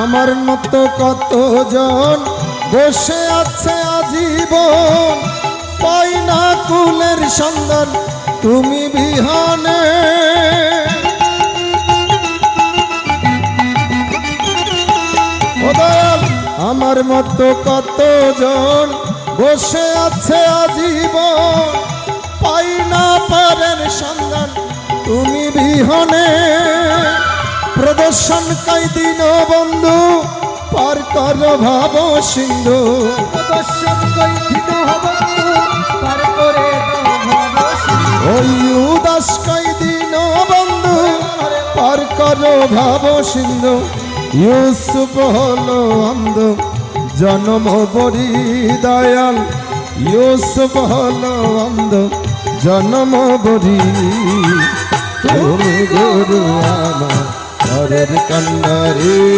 আমার মতো কতজন বসে আছে আজীবন, পাই না কুলের সন্ধান তুমি বিহানে। আমার মতো কতজন বসে আছে আজীবন, পাই না পারের সন্ধান তুমি বিহনে। প্রদর্শন কাইদিন বন্ধু পার কর ভাব সিন্ধু, প্রদর্শন কাইদিন বন্ধু পার করে ভাব সিন্ধু। ওই উদাস কাইদিন বন্ধু পার কর ভাব সিন্ধু। ইউসুফ হলো অন্ধ জন্ম বরি দয়াল, ইউসুফ হলো অন্ধ জন্ম বরি। তুমি গুরু আমার ঘরের কন্যা রে।